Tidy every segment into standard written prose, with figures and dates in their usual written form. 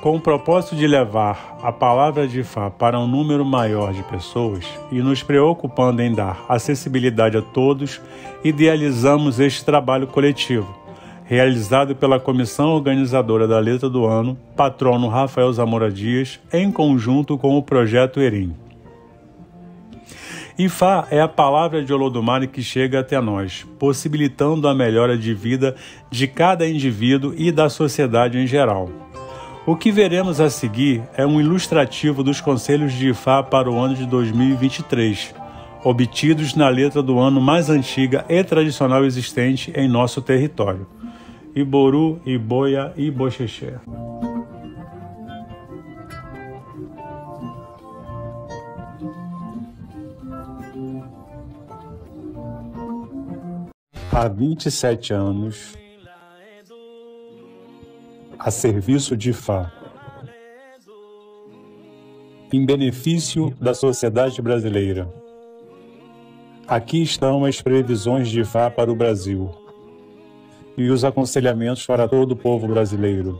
Com o propósito de levar a palavra de Ifá para um número maior de pessoas e nos preocupando em dar acessibilidade a todos, idealizamos este trabalho coletivo, realizado pela comissão organizadora da Letra do Ano, patrono Rafael Zamora Dias, em conjunto com o Projeto Erim. Ifá é a palavra de Olodumare que chega até nós, possibilitando a melhora de vida de cada indivíduo e da sociedade em geral. O que veremos a seguir é um ilustrativo dos conselhos de Ifá para o ano de 2023, obtidos na letra do ano mais antiga e tradicional existente em nosso território. Iboru, Iboia e Iboxexé. Há 27 anos, a serviço de Ifá, em benefício da sociedade brasileira. Aqui estão as previsões de Ifá para o Brasil e os aconselhamentos para todo o povo brasileiro.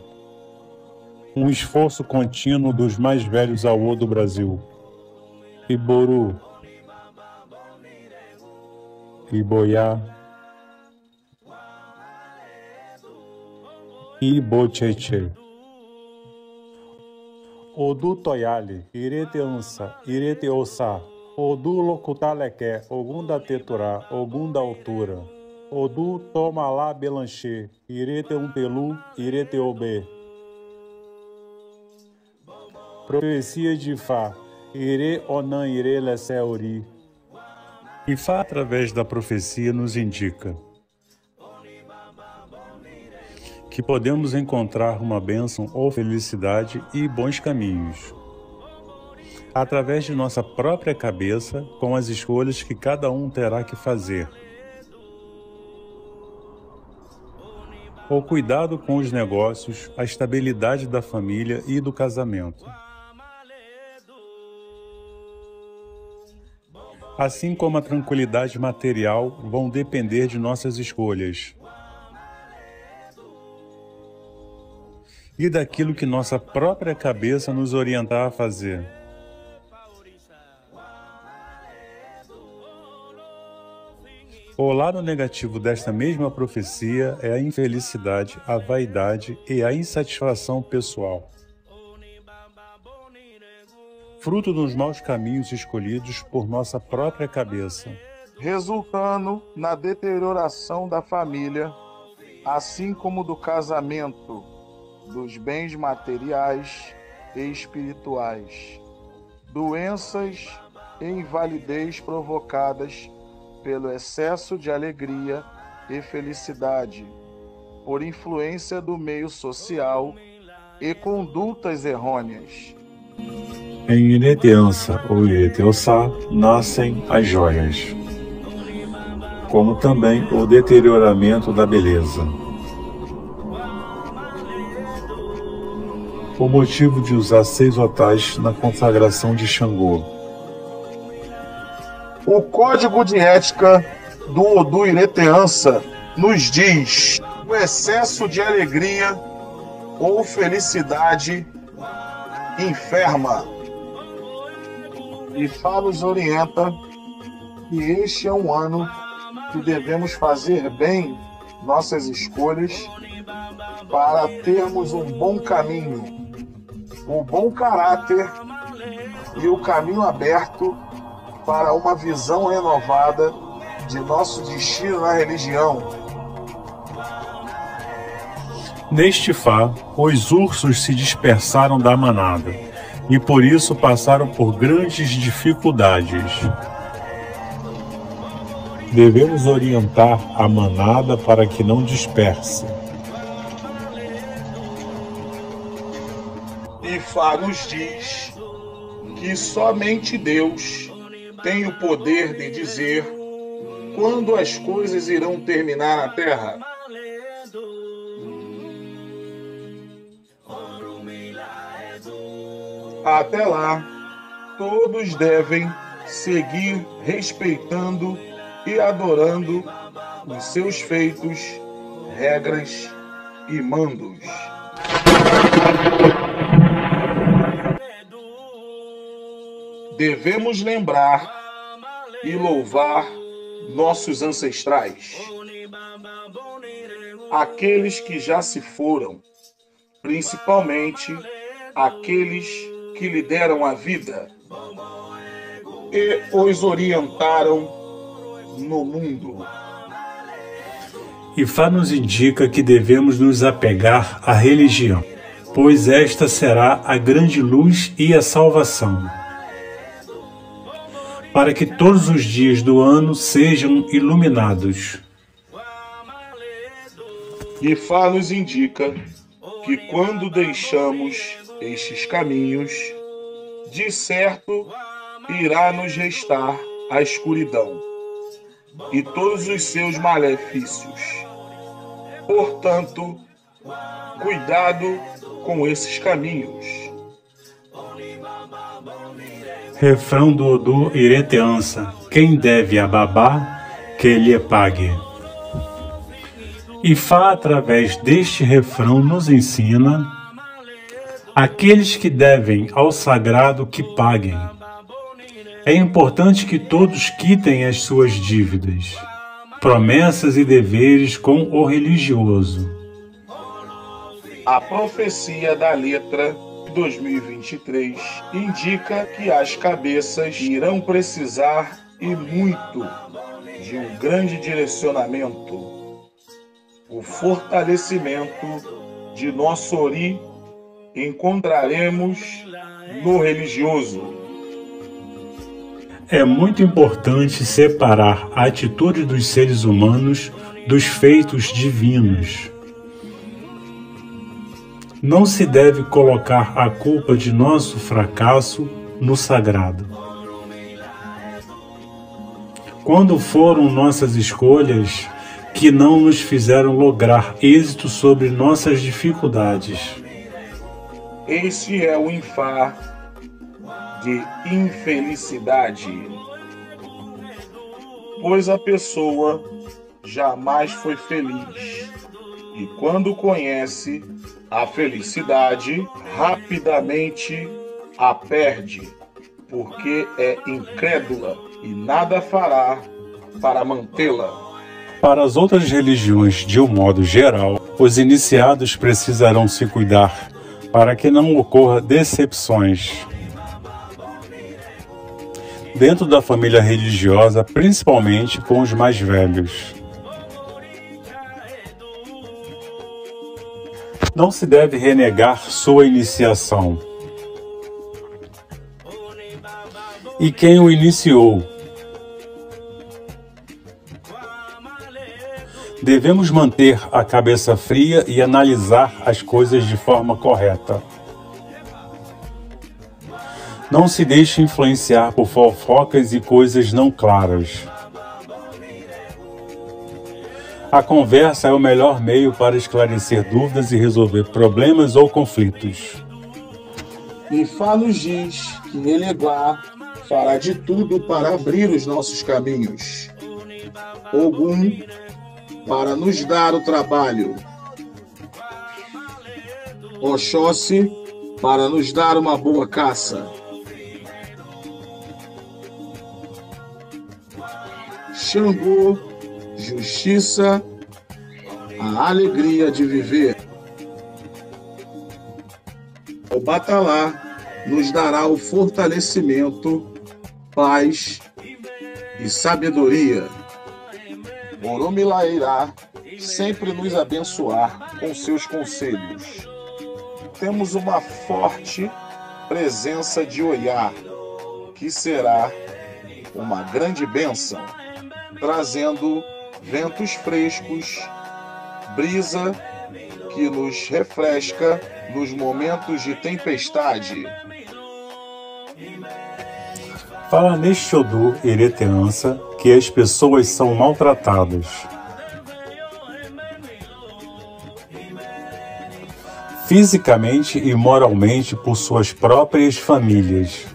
Um esforço contínuo dos mais velhos Aô do Brasil. Iboru, Iboiá, Ibocheche. Odu Toyali, Ireteança, Ireteossá, Odu Locutaleque, Ogunda Teturá, Ogunda Altura, Odu Tomalá Belanche, Ireteumpelu, Ireteobê. Profecia de Ifá, Ire Onan Ire Lesseuri. Ifá, através da profecia, nos indica que podemos encontrar uma bênção ou felicidade e bons caminhos, através de nossa própria cabeça, com as escolhas que cada um terá que fazer. O cuidado com os negócios, a estabilidade da família e do casamento. Assim como a tranquilidade material vão depender de nossas escolhas e daquilo que nossa própria cabeça nos orientar a fazer. O lado negativo desta mesma profecia é a infelicidade, a vaidade e a insatisfação pessoal, fruto dos maus caminhos escolhidos por nossa própria cabeça, resultando na deterioração da família, assim como do casamento, dos bens materiais e espirituais, doenças e invalidez provocadas pelo excesso de alegria e felicidade, por influência do meio social e condutas errôneas. Em Ireteança ou Ireteossá nascem as joias, como também o deterioramento da beleza. O motivo de usar 6 otais na consagração de Xangô. O Código de Ética do Odu Ireteança nos diz: o excesso de alegria ou felicidade enferma. Ifá nos orienta que este é um ano que devemos fazer bem nossas escolhas para termos um bom caminho, um bom caráter e o caminho aberto para uma visão renovada de nosso destino na religião. Neste Ifá, os ursos se dispersaram da manada e por isso passaram por grandes dificuldades. Devemos orientar a manada para que não disperse. Ifá nos diz que somente Deus tem o poder de dizer quando as coisas irão terminar na Terra. Até lá, todos devem seguir respeitando e adorando os seus feitos, regras e mandos. devemos lembrar e louvar nossos ancestrais, aqueles que já se foram, principalmente aqueles que lhe deram a vida e os orientaram no mundo. Ifá nos indica que devemos nos apegar à religião, pois esta será a grande luz e a salvação, para que todos os dias do ano sejam iluminados. Ifá nos indica que quando deixamos estes caminhos, de certo irá nos restar a escuridão e todos os seus malefícios. Portanto, cuidado com esses caminhos. Refrão do Odu Ireteança: quem deve a babá, que lhe pague. Ifá, através deste refrão, nos ensina: aqueles que devem ao sagrado que paguem. É importante que todos quitem as suas dívidas, promessas e deveres com o religioso. A profecia da letra 2023 indica que as cabeças irão precisar e muito de um grande direcionamento, o fortalecimento de nosso Ori encontraremos no religioso. É muito importante separar a atitude dos seres humanos dos feitos divinos. Não se deve colocar a culpa de nosso fracasso no sagrado. Quando foram nossas escolhas que não nos fizeram lograr êxito sobre nossas dificuldades. Esse é o Ifá de infelicidade, pois a pessoa jamais foi feliz e quando conhece a felicidade, rapidamente a perde, porque é incrédula e nada fará para mantê-la. Para as outras religiões, de um modo geral, os iniciados precisarão se cuidar para que não ocorra decepções. Dentro da família religiosa, principalmente com os mais velhos. Não se deve renegar sua iniciação. E quem o iniciou? Devemos manter a cabeça fria e analisar as coisas de forma correta. Não se deixe influenciar por fofocas e coisas não claras. A conversa é o melhor meio para esclarecer dúvidas e resolver problemas ou conflitos. Ifá nos diz que Eleguá fará de tudo para abrir os nossos caminhos. Ogum para nos dar o trabalho. Oxóssi para nos dar uma boa caça. Xangô, justiça, a alegria de viver. O Batalá nos dará o fortalecimento, paz e sabedoria. Oromilá irá sempre nos abençoar com seus conselhos. Temos uma forte presença de Oiá, que será uma grande bênção, trazendo ventos frescos, brisa que nos refresca nos momentos de tempestade. Fala neste Odu Ireteança que as pessoas são maltratadas. Fisicamente e moralmente por suas próprias famílias.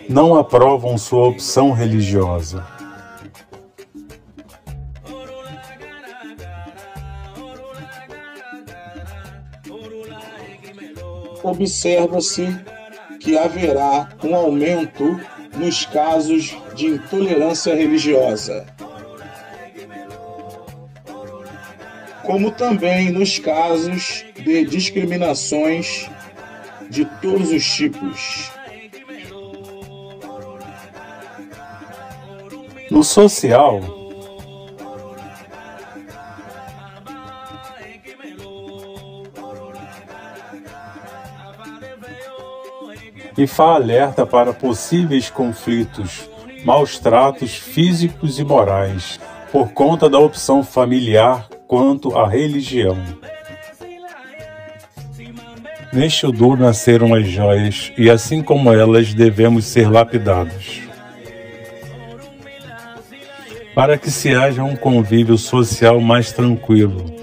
Não aprovam sua opção religiosa. observa-se que haverá um aumento nos casos de intolerância religiosa, como também nos casos de discriminações de todos os tipos. No social, IFA alerta para possíveis conflitos, maus tratos físicos e morais, por conta da opção familiar quanto à religião. Neste Udu nasceram as joias, e assim como elas devemos ser lapidados, para que se haja um convívio social mais tranquilo.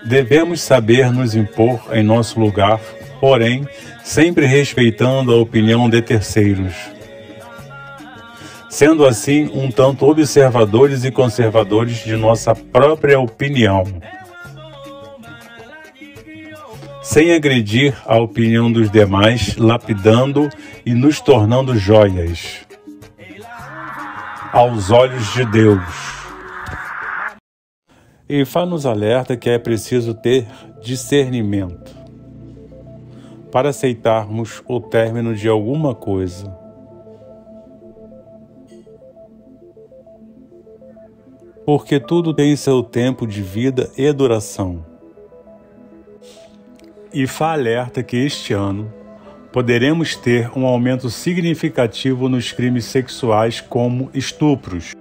Devemos saber nos impor em nosso lugar, porém, sempre respeitando a opinião de terceiros, sendo assim um tanto observadores e conservadores de nossa própria opinião, sem agredir a opinião dos demais, lapidando e nos tornando joias aos olhos de Deus. IFA nos alerta que é preciso ter discernimento para aceitarmos o término de alguma coisa. Porque tudo tem seu tempo de vida e duração. IFA alerta que este ano poderemos ter um aumento significativo nos crimes sexuais como estupros,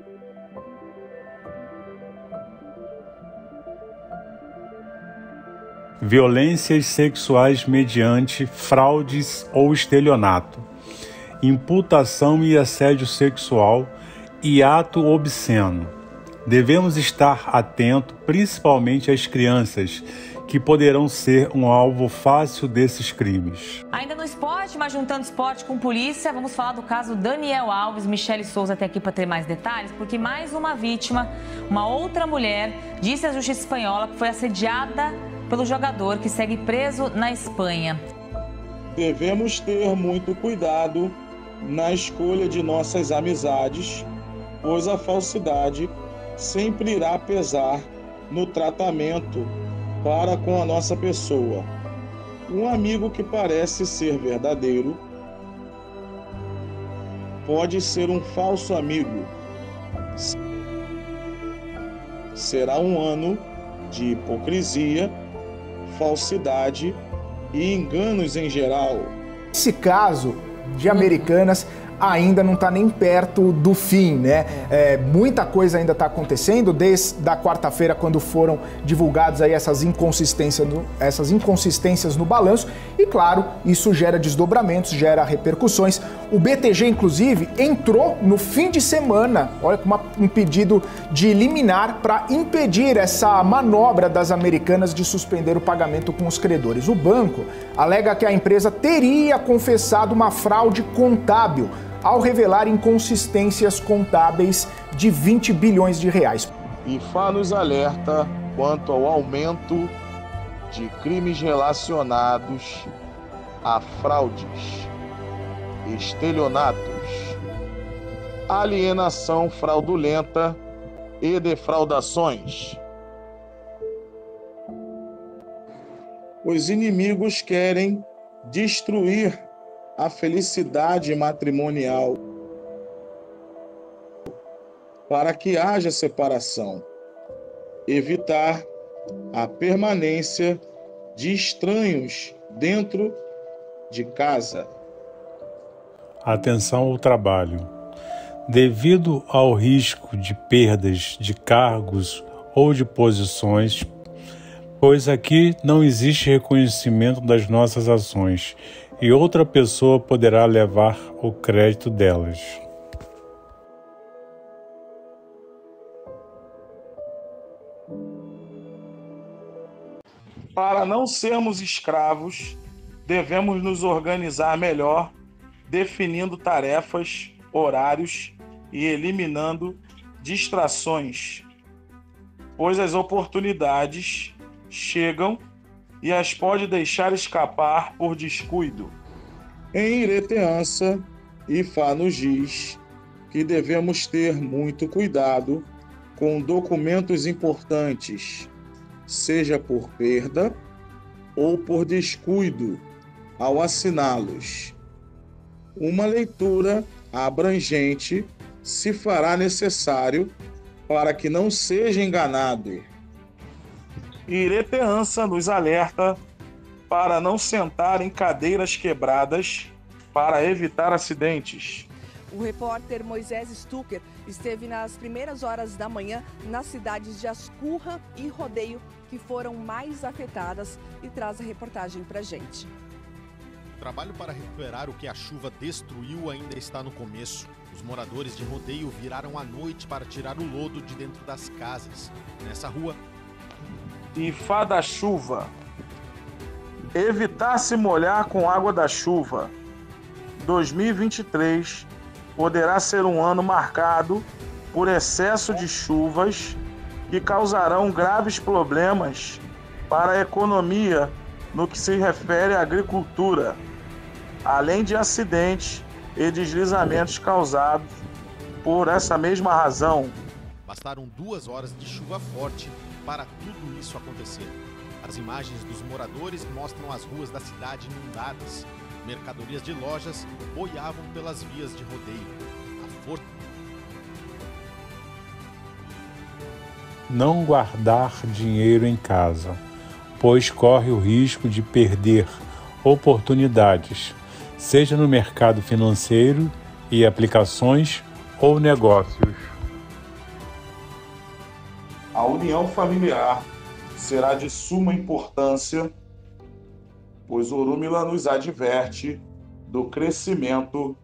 violências sexuais mediante fraudes ou estelionato, imputação e assédio sexual e ato obsceno. Devemos estar atentos principalmente às crianças, que poderão ser um alvo fácil desses crimes. Ainda no esporte, mas juntando esporte com polícia, vamos falar do caso Daniel Alves. Michele Souza tem aqui para ter mais detalhes, porque mais uma vítima, uma outra mulher, disse à justiça espanhola que foi assediada pelo jogador que segue preso na Espanha. Devemos ter muito cuidado na escolha de nossas amizades, pois a falsidade sempre irá pesar no tratamento para com a nossa pessoa. Um amigo que parece ser verdadeiro pode ser um falso amigo. Será um ano de hipocrisia, falsidade e enganos em geral. Esse caso de Americanas ainda não está nem perto do fim, né? Muita coisa ainda está acontecendo, desde a quarta-feira, quando foram divulgadas aí essas inconsistências no balanço, e claro, isso gera desdobramentos, gera repercussões. O BTG, inclusive, entrou no fim de semana, olha, com um pedido de liminar para impedir essa manobra das Americanas de suspender o pagamento com os credores. O banco alega que a empresa teria confessado uma fraude contábil ao revelar inconsistências contábeis de 20 bilhões de reais. IFA nos alerta quanto ao aumento de crimes relacionados a fraudes, estelionatos, alienação fraudulenta e defraudações. Os inimigos querem destruir a felicidade matrimonial para que haja separação, evitar a permanência de estranhos dentro de casa. Atenção ao trabalho. Devido ao risco de perdas de cargos ou de posições, pois aqui não existe reconhecimento das nossas ações e outra pessoa poderá levar o crédito delas. Para não sermos escravos, devemos nos organizar melhor, definindo tarefas, horários e eliminando distrações. pois as oportunidades chegam e as pode deixar escapar por descuido. Em Ireteança, Ifá nos diz que devemos ter muito cuidado com documentos importantes, seja por perda ou por descuido ao assiná-los. Uma leitura abrangente se fará necessário para que não seja enganado. Ireteança nos alerta para não sentar em cadeiras quebradas para evitar acidentes. O repórter Moisés Stucker esteve nas primeiras horas da manhã nas cidades de Ascurra e Rodeio, que foram mais afetadas, e traz a reportagem para a gente. O trabalho para recuperar o que a chuva destruiu ainda está no começo. Os moradores de Rodeio viraram à noite para tirar o lodo de dentro das casas. Nessa rua... Ifá da chuva. Evitar se molhar com água da chuva. 2023 poderá ser um ano marcado por excesso de chuvas que causarão graves problemas para a economia no que se refere à agricultura, além de acidentes e deslizamentos causados por essa mesma razão. Bastaram 2 horas de chuva forte para tudo isso acontecer. As imagens dos moradores mostram as ruas da cidade inundadas. Mercadorias de lojas boiavam pelas vias de Rodeio. Não guardar dinheiro em casa, pois corre o risco de perder oportunidades, seja no mercado financeiro e aplicações ou negócios. A união familiar será de suma importância, pois Orúmila nos adverte do crescimento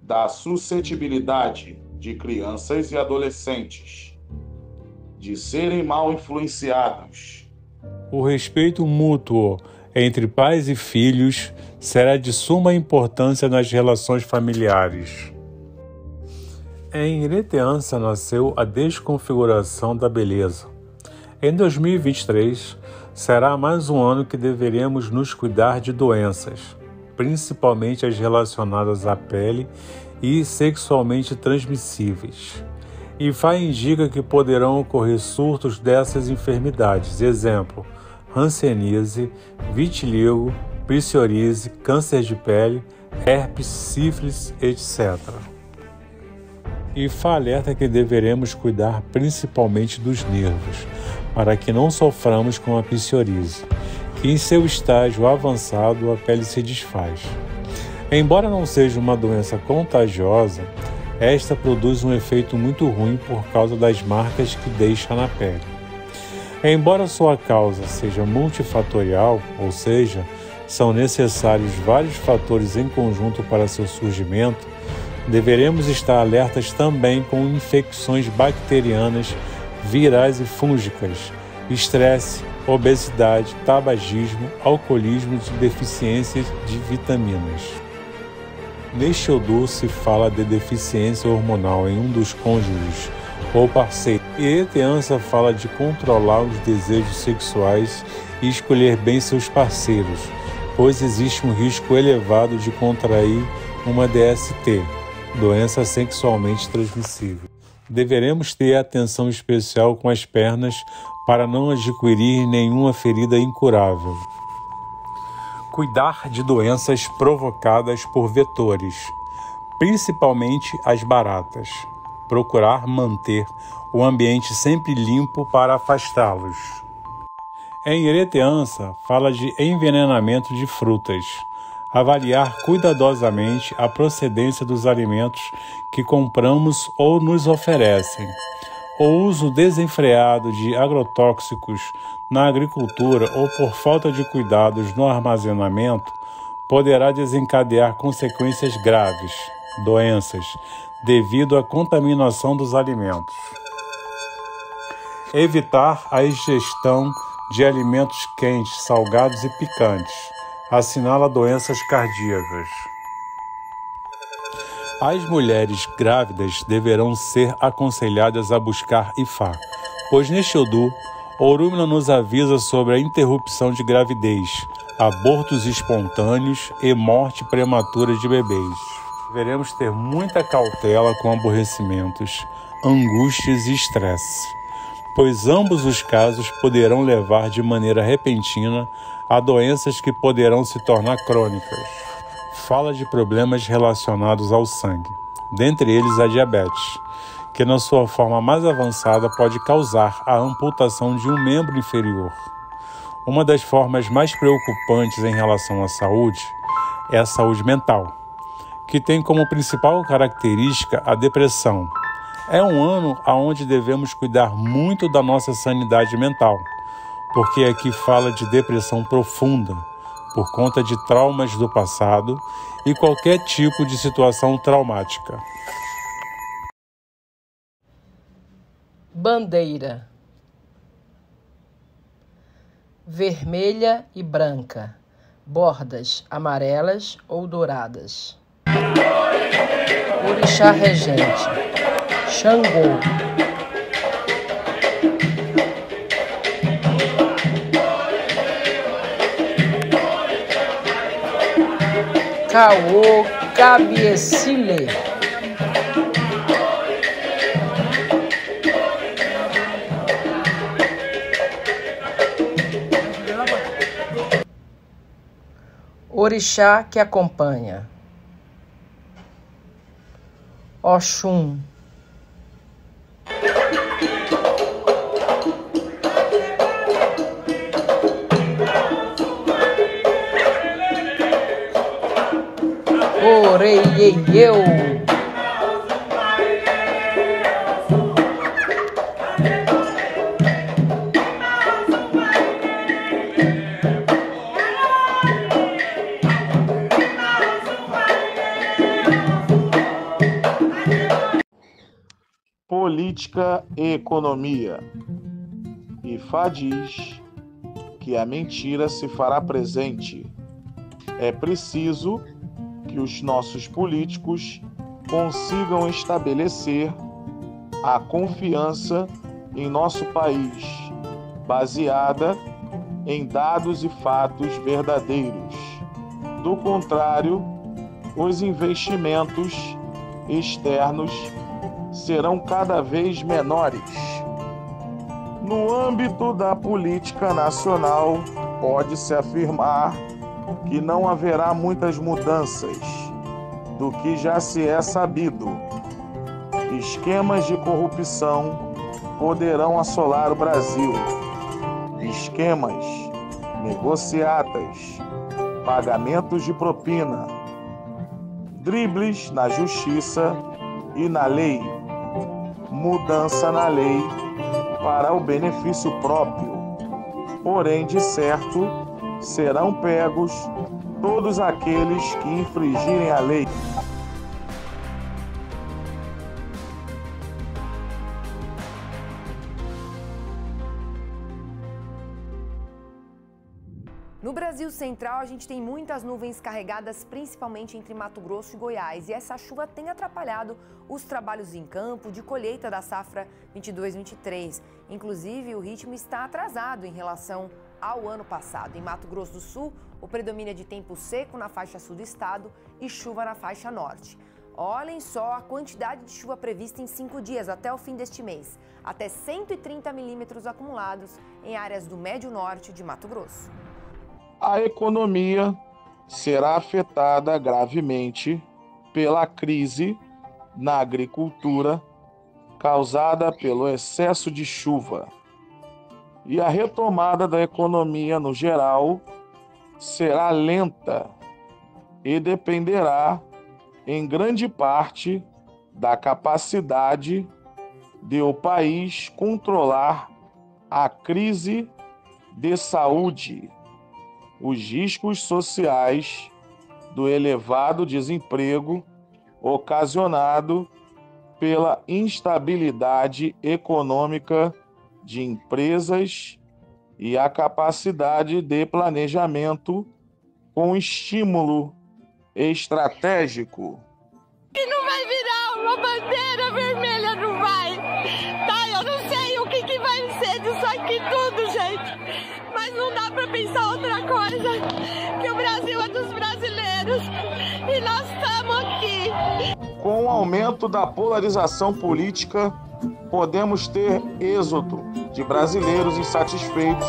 da suscetibilidade de crianças e adolescentes, de serem mal influenciados. O respeito mútuo entre pais e filhos será de suma importância nas relações familiares. Em Ireteança nasceu a desconfiguração da beleza. Em 2023, será mais um ano que deveremos nos cuidar de doenças, principalmente as relacionadas à pele e sexualmente transmissíveis. Ifá indica que poderão ocorrer surtos dessas enfermidades, exemplo, hanseníase, vitiligo, psoríase, câncer de pele, herpes, sífilis, etc. Ifá alerta que deveremos cuidar principalmente dos nervos, para que não soframos com a psoríase, que em seu estágio avançado a pele se desfaz. Embora não seja uma doença contagiosa, esta produz um efeito muito ruim por causa das marcas que deixa na pele. Embora sua causa seja multifatorial, ou seja, são necessários vários fatores em conjunto para seu surgimento, deveremos estar alertas também com infecções bacterianas, virais e fúngicas, estresse, obesidade, tabagismo, alcoolismo e deficiências de vitaminas. Neste Odô se fala de deficiência hormonal em um dos cônjuges ou parceiro. E Ireteança fala de controlar os desejos sexuais e escolher bem seus parceiros, pois existe um risco elevado de contrair uma DST, doença sexualmente transmissível. Deveremos ter atenção especial com as pernas para não adquirir nenhuma ferida incurável. Cuidar de doenças provocadas por vetores, principalmente as baratas. Procurar manter o ambiente sempre limpo para afastá-los. Em Ireteança, fala de envenenamento de frutas. Avaliar cuidadosamente a procedência dos alimentos que compramos ou nos oferecem. O uso desenfreado de agrotóxicos na agricultura ou por falta de cuidados no armazenamento poderá desencadear consequências graves, doenças, devido à contaminação dos alimentos. Evitar a ingestão de alimentos quentes, salgados e picantes. Assinala doenças cardíacas. As mulheres grávidas deverão ser aconselhadas a buscar Ifá, pois neste Odu, Orumila nos avisa sobre a interrupção de gravidez, abortos espontâneos e morte prematura de bebês. Devemos ter muita cautela com aborrecimentos, angústias e estresse, pois ambos os casos poderão levar de maneira repentina a doenças que poderão se tornar crônicas. Fala de problemas relacionados ao sangue, dentre eles a diabetes, que na sua forma mais avançada pode causar a amputação de um membro inferior. Uma das formas mais preocupantes em relação à saúde é a saúde mental, que tem como principal característica a depressão. É um ano onde devemos cuidar muito da nossa sanidade mental, porque aqui fala de depressão profunda, por conta de traumas do passado e qualquer tipo de situação traumática. Bandeira. Vermelha e branca, bordas amarelas ou douradas. Orixá regente, Xangô. Caô Cabiecile. Orixá que acompanha, Oxum. Oreieieu. Política e economia. Ifá diz que a mentira se fará presente. É preciso que os nossos políticos consigam estabelecer a confiança em nosso país, baseada em dados e fatos verdadeiros. Do contrário, os investimentos externos serão cada vez menores. No âmbito da política nacional, pode-se afirmar que não haverá muitas mudanças do que já se é sabido. Esquemas de corrupção poderão assolar o Brasil. Esquemas, negociatas, pagamentos de propina, dribles na justiça e na lei, mudança na lei para o benefício próprio. Porém, de certo, serão pegos todos aqueles que infringirem a lei. No Brasil Central, a gente tem muitas nuvens carregadas, principalmente entre Mato Grosso e Goiás. E essa chuva tem atrapalhado os trabalhos em campo de colheita da safra 22-23. Inclusive, o ritmo está atrasado em relação ao ano passado. Em Mato Grosso do Sul, o predomínio é de tempo seco na faixa sul do estado e chuva na faixa norte. Olhem só a quantidade de chuva prevista em 5 dias até o fim deste mês. Até 130 milímetros acumulados em áreas do médio norte de Mato Grosso. A economia será afetada gravemente pela crise na agricultura causada pelo excesso de chuva. E a retomada da economia no geral será lenta e dependerá em grande parte da capacidade de o país controlar a crise de saúde, os riscos sociais do elevado desemprego ocasionado pela instabilidade econômica de empresas e a capacidade de planejamento com estímulo estratégico. E não vai virar uma bandeira vermelha, não vai. Tá, eu não sei o que vai pensar outra coisa, que o Brasil é dos brasileiros e nós estamos aqui. Com o aumento da polarização política, podemos ter êxodo de brasileiros insatisfeitos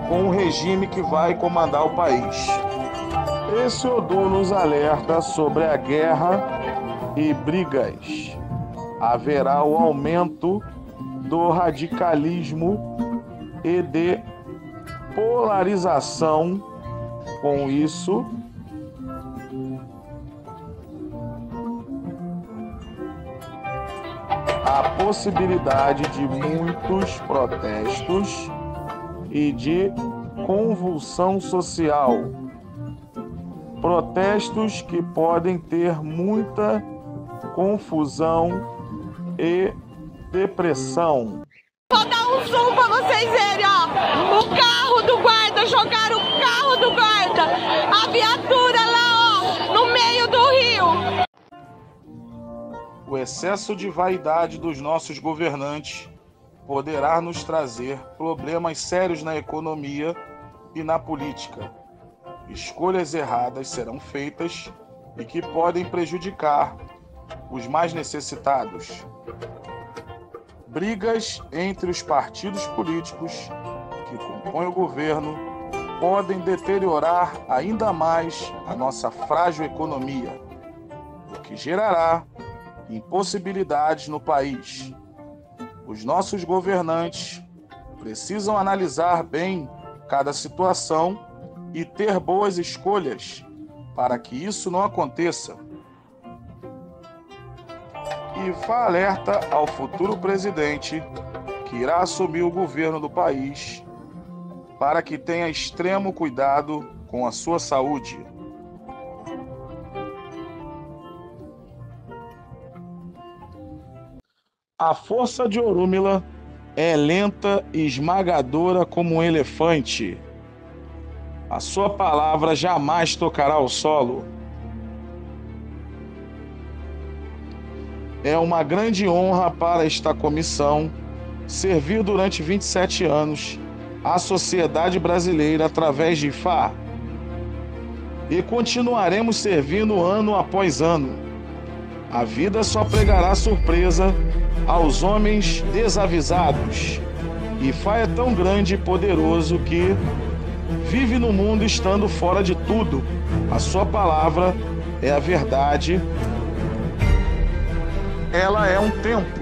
com o regime que vai comandar o país. Esse Odu nos alerta sobre a guerra e brigas. Haverá o aumento do radicalismo e de polarização. Com isso, a possibilidade de muitos protestos e de convulsão social. Protestos que podem ter muita confusão e depressão. Vou dar um zoom pra vocês verem, ó. O carro do guarda, jogaram o carro do guarda. A viatura lá, ó, no meio do rio. O excesso de vaidade dos nossos governantes poderá nos trazer problemas sérios na economia e na política. Escolhas erradas serão feitas e que podem prejudicar os mais necessitados. Brigas entre os partidos políticos que compõem o governo podem deteriorar ainda mais a nossa frágil economia, o que gerará impossibilidades no país. Os nossos governantes precisam analisar bem cada situação e ter boas escolhas para que isso não aconteça. IFA alerta ao futuro presidente que irá assumir o governo do país para que tenha extremo cuidado com a sua saúde. A força de Orúmila é lenta e esmagadora como um elefante. A sua palavra jamais tocará o solo. É uma grande honra para esta comissão servir durante 27 anos à sociedade brasileira através de IFA. E continuaremos servindo ano após ano. A vida só pregará surpresa aos homens desavisados. IFA é tão grande e poderoso que vive no mundo estando fora de tudo. A sua palavra é a verdade. Ela é um tempo.